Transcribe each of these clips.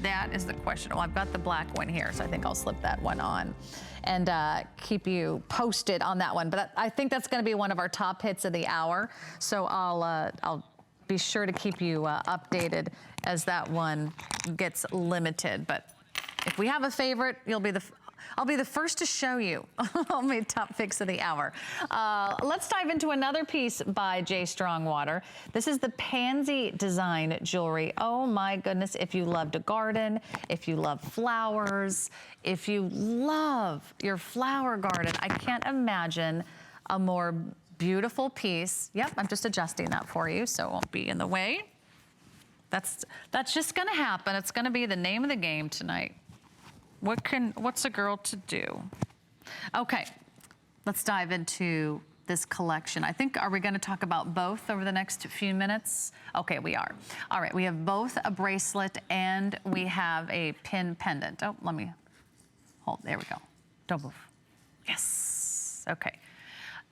That is the question. Well, I've got the black one here, so I think I'll slip that one on and keep you posted on that one. But I think that's going to be one of our top hits of the hour. So I'll be sure to keep you updated as that one gets limited. But if we have a favorite, I'll be the first to show you my top picks of the hour. Let's dive into another piece by J. Strongwater. This is the Pansy design jewelry. Oh my goodness, if you love to garden, if you love flowers, if you love your flower garden, I can't imagine a more beautiful piece. Yep, I'm just adjusting that for you so it won't be in the way. That's just gonna happen. It's gonna be the name of the game tonight. What's a girl to do? Okay, let's dive into this collection. I think, are we gonna talk about both over the next few minutes? Okay, we are. All right, we have both a bracelet and we have a pin pendant. Oh, let me hold, there we go. Don't move. Yes, okay.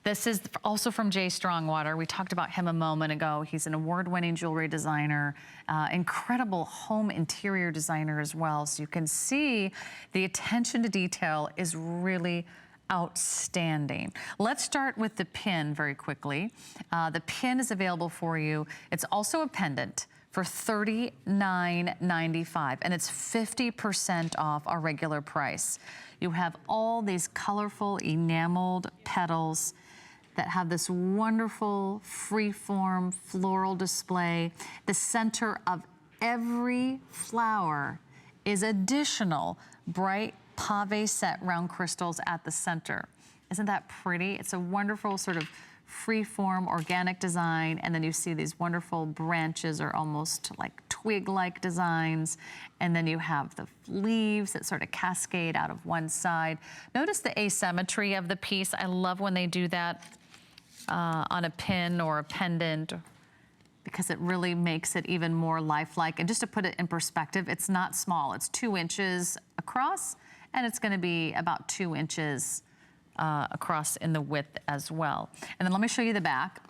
This is also from J. Strongwater. We talked about him a moment ago. He's an award-winning jewelry designer, incredible home interior designer as well. So you can see the attention to detail is really outstanding. Let's start with the pin very quickly. The pin is available for you. It's also a pendant for $39.95, and it's 50% off our regular price. You have all these colorful enameled petals that have this wonderful freeform floral display. The center of every flower is additional bright pave set round crystals at the center. Isn't that pretty? It's a wonderful sort of freeform organic design, and then you see these wonderful branches or almost like twig-like designs, and then you have the leaves that sort of cascade out of one side. Notice the asymmetry of the piece. I love when they do that on a pin or a pendant, because it really makes it even more lifelike. And just to put it in perspective, it's not small. It's 2 inches across, and it's gonna be about 2 inches across in the width as well. And then let me show you the back,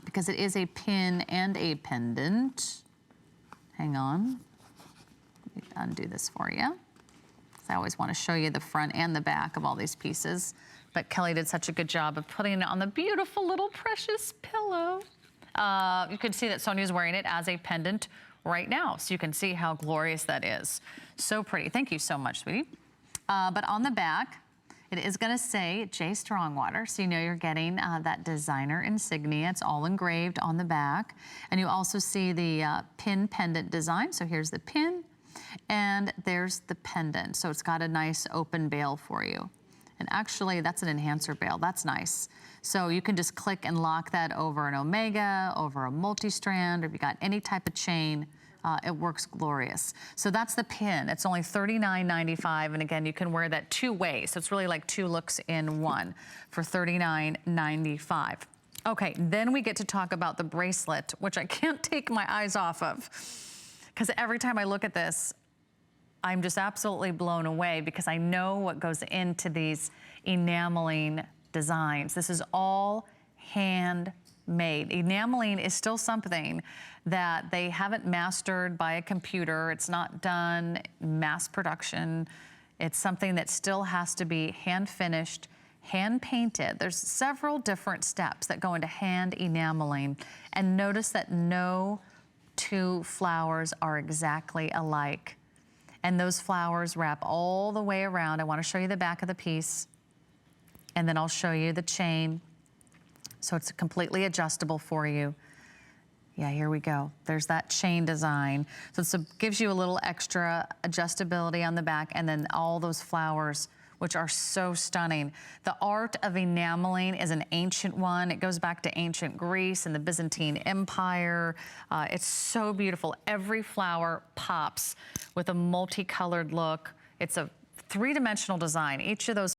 because it is a pin and a pendant. Hang on, let me undo this for you. I always want to show you the front and the back of all these pieces, but Kelly did such a good job of putting it on the beautiful little precious pillow. You can see that Sonia's wearing it as a pendant right now, so you can see how glorious that is. So pretty. Thank you so much, sweetie. But on the back, it is going to say J. Strongwater, so you know you're getting that designer insignia. It's all engraved on the back. And you also see the pin pendant design. So here's the pin, and there's the pendant. So it's got a nice open bail for you. And actually, that's an enhancer bail. That's nice. So you can just click and lock that over an omega, over a multi-strand, or if you got any type of chain, it works glorious. So that's the pin. It's only $39.95, and again, you can wear that 2 ways. So it's really like 2 looks in one for $39.95. Okay, then we get to talk about the bracelet, which I can't take my eyes off of, because every time I look at this, I'm just absolutely blown away, because I know what goes into these enameling designs. This is all handmade. Enameling is still something that they haven't mastered by a computer. It's not done mass production. It's something that still has to be hand finished, hand painted. There's several different steps that go into hand enameling. And notice that no 2 flowers are exactly alike. And those flowers wrap all the way around. I want to show you the back of the piece, and then I'll show you the chain. So it's completely adjustable for you. Yeah, here we go. There's that chain design. So it gives you a little extra adjustability on the back, and then all those flowers, which are so stunning. The art of enameling is an ancient one. It goes back to ancient Greece and the Byzantine Empire. It's so beautiful. Every flower pops with a multicolored look. It's a 3-dimensional design. Each of those